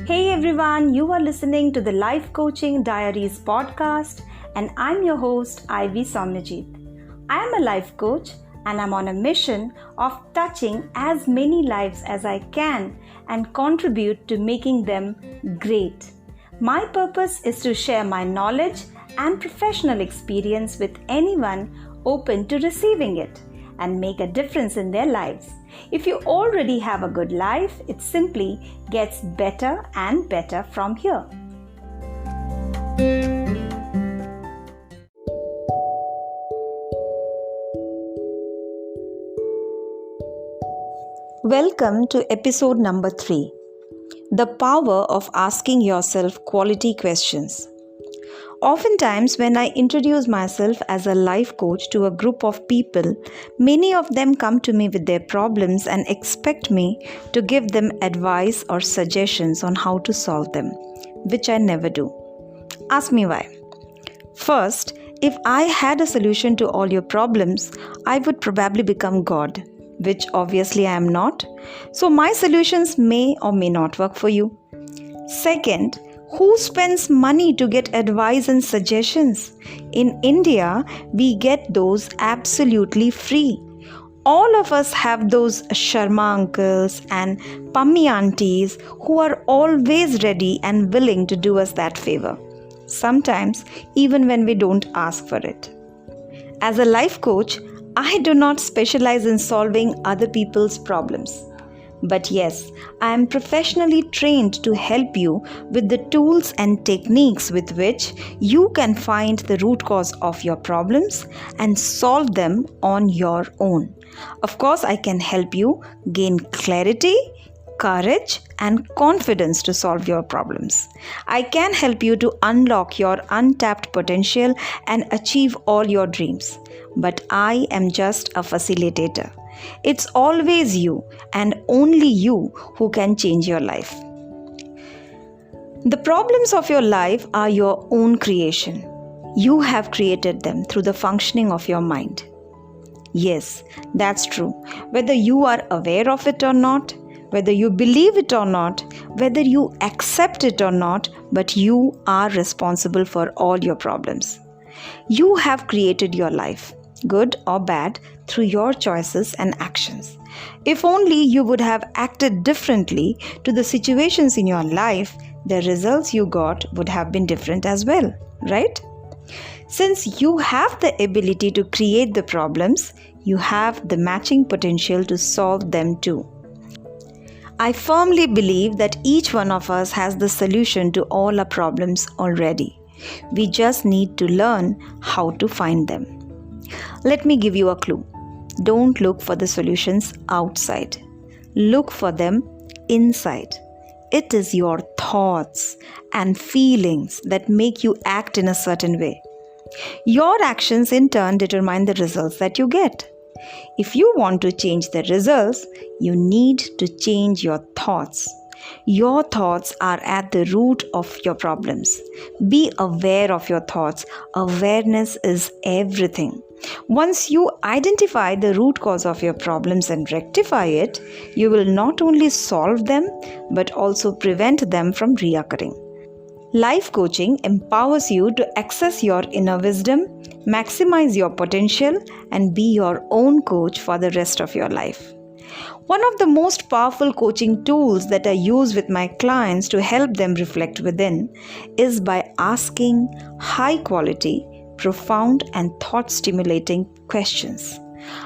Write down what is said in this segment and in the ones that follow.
Hey everyone, you are listening to the Life Coaching Diaries podcast, and I'm your host Ivy Somnajit. I am a life coach and I'm on a mission of touching as many lives as I can and contribute to making them great. My purpose is to share my knowledge and professional experience with anyone open to receiving it and make a difference in their lives. If you already have a good life, it simply gets better and better from here. Welcome to episode number 3. The power of asking yourself quality questions. Oftentimes, when I introduce myself as a life coach to a group of people, many of them come to me with their problems and expect me to give them advice or suggestions on how to solve them, which I never do. Ask me why. First, if I had a solution to all your problems, I would probably become God, which obviously I am not. So my solutions may or may not work for you. Second, who spends money to get advice and suggestions? In India, we get those absolutely free. All of us have those Sharma uncles and Pammi aunties who are always ready and willing to do us that favor. Sometimes even when we don't ask for it. As a life coach, I do not specialize in solving other people's problems. But yes, I am professionally trained to help you with the tools and techniques with which you can find the root cause of your problems and solve them on your own. Of course, I can help you gain clarity, courage, and confidence to solve your problems. I can help you to unlock your untapped potential and achieve all your dreams. But I am just a facilitator. It's always you and only you who can change your life. The problems of your life are your own creation. You have created them through the functioning of your mind. Yes, that's true. Whether you are aware of it or not, whether you believe it or not, whether you accept it or not, but you are responsible for all your problems. You have created your life, good or bad, through your choices and actions. If only you would have acted differently to the situations in your life, the results you got would have been different as well, right? Since you have the ability to create the problems, you have the matching potential to solve them too. I firmly believe that each one of us has the solution to all our problems already. We just need to learn how to find them. Let me give you a clue. Don't look for the solutions outside. Look for them inside. It is your thoughts and feelings that make you act in a certain way. Your actions in turn determine the results that you get. If you want to change the results, you need to change your thoughts. Your thoughts are at the root of your problems. Be aware of your thoughts. Awareness is everything. Once you identify the root cause of your problems and rectify it, you will not only solve them, but also prevent them from reoccurring. Life coaching empowers you to access your inner wisdom, maximize your potential, and be your own coach for the rest of your life. One of the most powerful coaching tools that I use with my clients to help them reflect within is by asking high quality, profound, and thought-stimulating questions.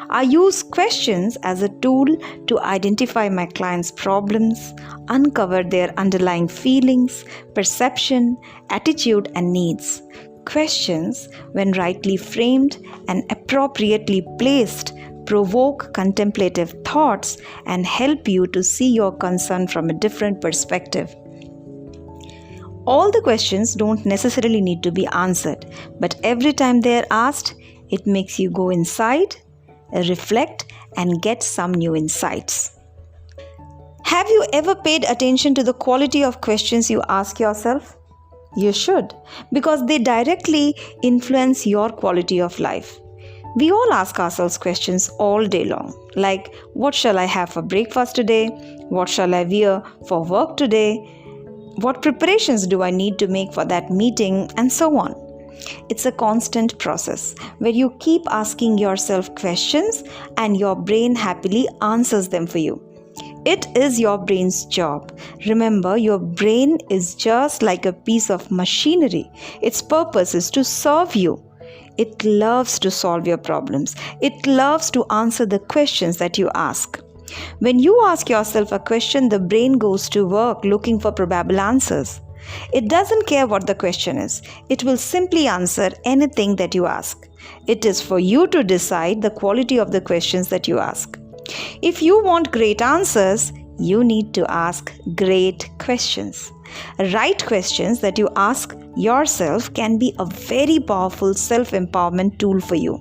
I use questions as a tool to identify my clients' problems, uncover their underlying feelings, perception, attitude, and needs. Questions, when rightly framed and appropriately placed, provoke contemplative thoughts and help you to see your concern from a different perspective. All the questions don't necessarily need to be answered, but every time they are asked, it makes you go inside, reflect, and get some new insights. Have you ever paid attention to the quality of questions you ask yourself? You should, because they directly influence your quality of life. We all ask ourselves questions all day long, like what shall I have for breakfast today? What shall I wear for work today? What preparations do I need to make for that meeting, and so on. It's a constant process where you keep asking yourself questions and your brain happily answers them for you. It is your brain's job. Remember, your brain is just like a piece of machinery. Its purpose is to serve you. It loves to solve your problems. It loves to answer the questions that you ask. When you ask yourself a question, the brain goes to work looking for probable answers. It doesn't care what the question is. It will simply answer anything that you ask. It is for you to decide the quality of the questions that you ask. If you want great answers, you need to ask great questions. Right questions that you ask yourself can be a very powerful self-empowerment tool for you.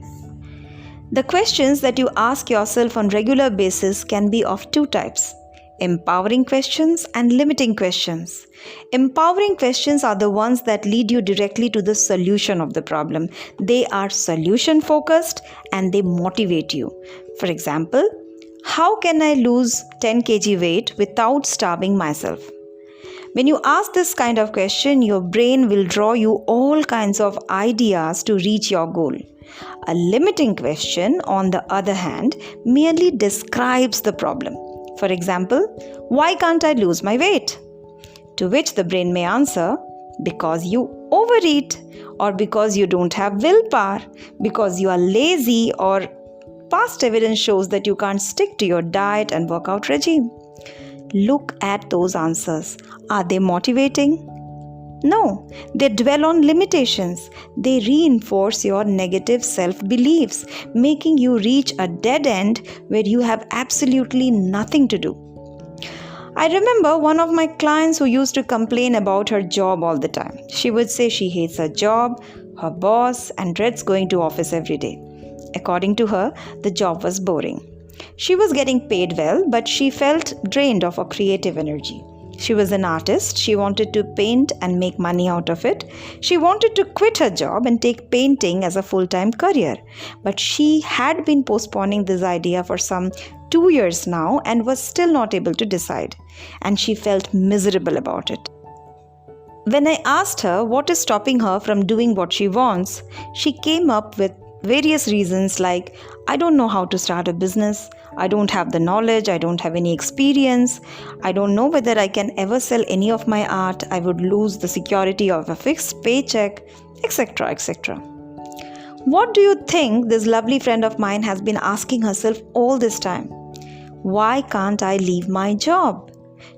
The questions that you ask yourself on regular basis can be of two types: empowering questions and limiting questions. Empowering questions are the ones that lead you directly to the solution of the problem. They are solution focused and they motivate you. For example, how can I lose 10 kg weight without starving myself? When you ask this kind of question, your brain will draw you all kinds of ideas to reach your goal. A limiting question, on the other hand, merely describes the problem. For example, why can't I lose my weight? To which the brain may answer, because you overeat, or because you don't have willpower, because you are lazy, or past evidence shows that you can't stick to your diet and workout regime. Look at those answers. Are they motivating? No, they dwell on limitations. They reinforce your negative self-beliefs, making you reach a dead end where you have absolutely nothing to do. I remember one of my clients who used to complain about her job all the time. She would say she hates her job, her boss, and dreads going to office every day. According to her, the job was boring. She was getting paid well, but she felt drained of her creative energy. She was an artist. She wanted to paint and make money out of it. She wanted to quit her job and take painting as a full-time career. But she had been postponing this idea for some 2 years now and was still not able to decide. And she felt miserable about it. When I asked her what is stopping her from doing what she wants, she came up with various reasons like, I don't know how to start a business, I don't have the knowledge, I don't have any experience, I don't know whether I can ever sell any of my art, I would lose the security of a fixed paycheck, etc., etc. What do you think this lovely friend of mine has been asking herself all this time? Why can't I leave my job?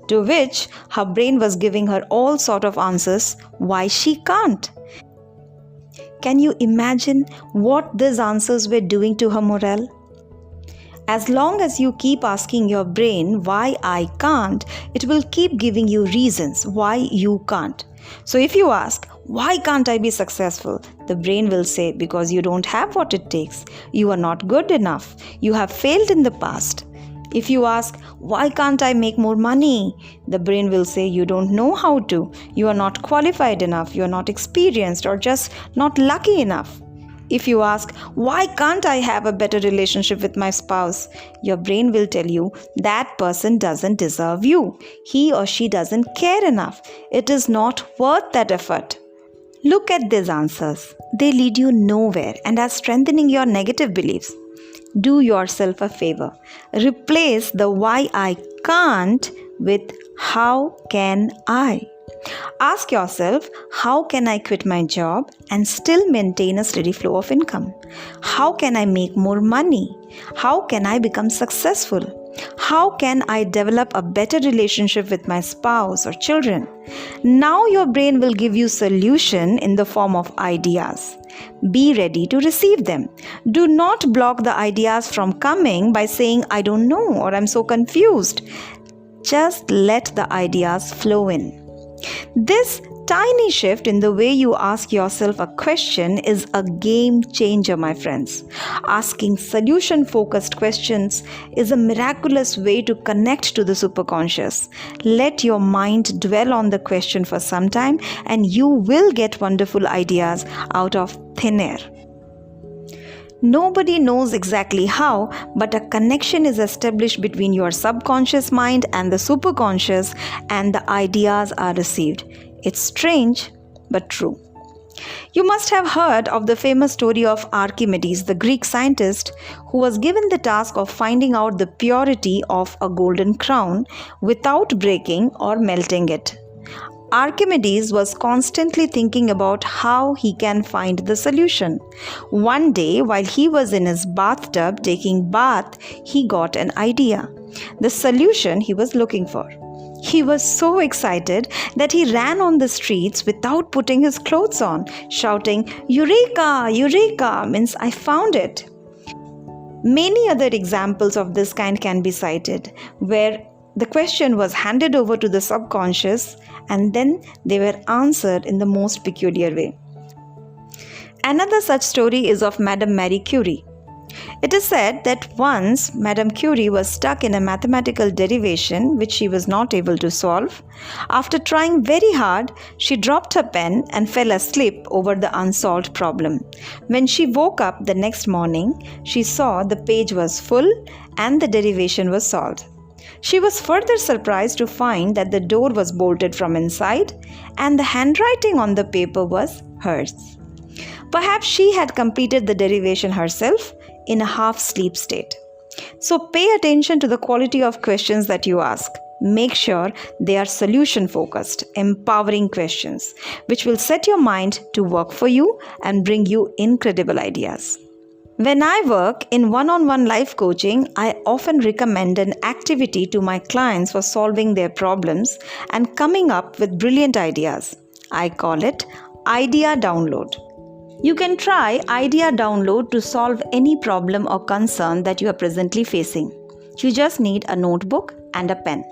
To which her brain was giving her all sort of answers why she can't. Can you imagine what these answers were doing to her morale? As long as you keep asking your brain why I can't, it will keep giving you reasons why you can't. So if you ask, why can't I be successful? The brain will say, because you don't have what it takes. You are not good enough. You have failed in the past. If you ask, why can't I make more money? The brain will say, you don't know how to. You are not qualified enough. You are not experienced or just not lucky enough. If you ask, why can't I have a better relationship with my spouse? Your brain will tell you that person doesn't deserve you. He or she doesn't care enough. It is not worth that effort. Look at these answers. They lead you nowhere and are strengthening your negative beliefs. Do yourself a favor. Replace the why I can't with how can I. Ask yourself, how can I quit my job and still maintain a steady flow of income? How can I make more money? How can I become successful? How can I develop a better relationship with my spouse or children? Now your brain will give you solution in the form of ideas. Be ready to receive them. Do not block the ideas from coming by saying, I don't know, or I'm so confused. Just let the ideas flow in. This tiny shift in the way you ask yourself a question is a game changer, my friends. Asking solution-focused questions is a miraculous way to connect to the superconscious. Let your mind dwell on the question for some time and you will get wonderful ideas out of thin air. Nobody knows exactly how, but a connection is established between your subconscious mind and the superconscious, and the ideas are received. It's strange, but true. You must have heard of the famous story of Archimedes, the Greek scientist who was given the task of finding out the purity of a golden crown without breaking or melting it. Archimedes was constantly thinking about how he can find the solution. One day, while he was in his bathtub taking bath, he got an idea, the solution he was looking for. He was so excited that he ran on the streets without putting his clothes on, shouting, "Eureka! Eureka!" means I found it. Many other examples of this kind can be cited, where the question was handed over to the subconscious and then they were answered in the most peculiar way. Another such story is of Madame Marie Curie. It is said that once Madame Curie was stuck in a mathematical derivation which she was not able to solve. After trying very hard, she dropped her pen and fell asleep over the unsolved problem. When she woke up the next morning, she saw the page was full and the derivation was solved. She was further surprised to find that the door was bolted from inside and the handwriting on the paper was hers. Perhaps she had completed the derivation herself in a half-sleep state. So pay attention to the quality of questions that you ask. Make sure they are solution-focused, empowering questions, which will set your mind to work for you and bring you incredible ideas. When I work in one-on-one life coaching, I often recommend an activity to my clients for solving their problems and coming up with brilliant ideas. I call it Idea Download. You can try Idea Download to solve any problem or concern that you are presently facing. You just need a notebook and a pen.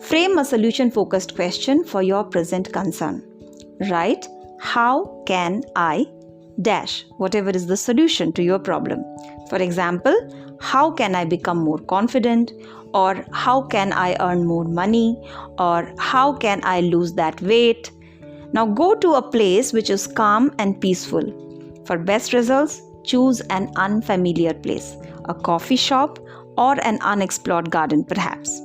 Frame a solution-focused question for your present concern. Write, "How can I dash whatever is the solution to your problem?" For example, how can I become more confident? Or how can I earn more money? Or how can I lose that weight? Now go to a place which is calm and peaceful. For best results, choose an unfamiliar place, a coffee shop or an unexplored garden perhaps.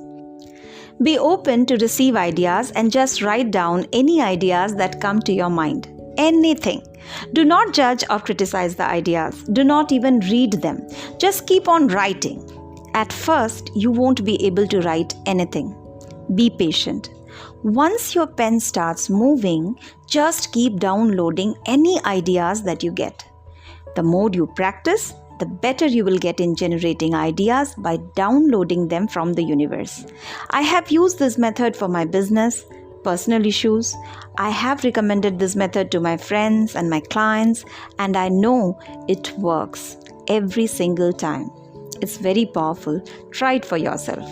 Be open to receive ideas and just write down any ideas that come to your mind. Anything. Do not judge or criticize the ideas. Do not even read them. Just keep on writing. At first, you won't be able to write anything. Be patient. Once your pen starts moving, just keep downloading any ideas that you get. The more you practice, the better you will get in generating ideas by downloading them from the universe. I have used this method for my business, personal issues. I have recommended this method to my friends and my clients, and I know it works every single time. It's very powerful. Try it for yourself.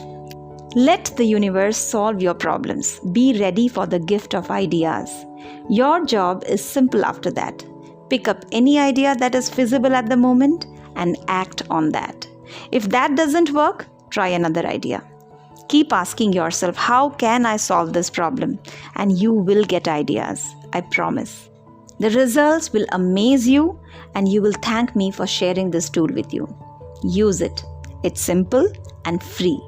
Let the universe solve your problems. Be ready for the gift of ideas. Your job is simple after that. Pick up any idea that is feasible at the moment and act on that. If that doesn't work, try another idea. Keep asking yourself, how can I solve this problem? And you will get ideas. I promise. The results will amaze you and you will thank me for sharing this tool with you. Use it. It's simple and free.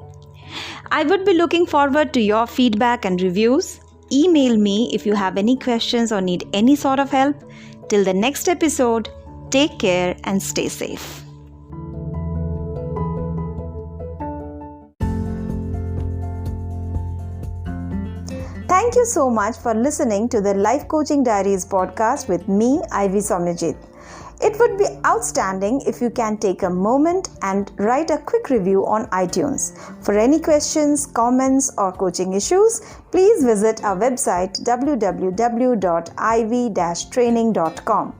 I would be looking forward to your feedback and reviews. Email me if you have any questions or need any sort of help. Till the next episode, take care and stay safe. Thank you so much for listening to the Life Coaching Diaries podcast with me, Ivy Somyajit. It would be outstanding if you can take a moment and write a quick review on iTunes. For any questions, comments, or coaching issues, please visit our website www.ivy-training.com.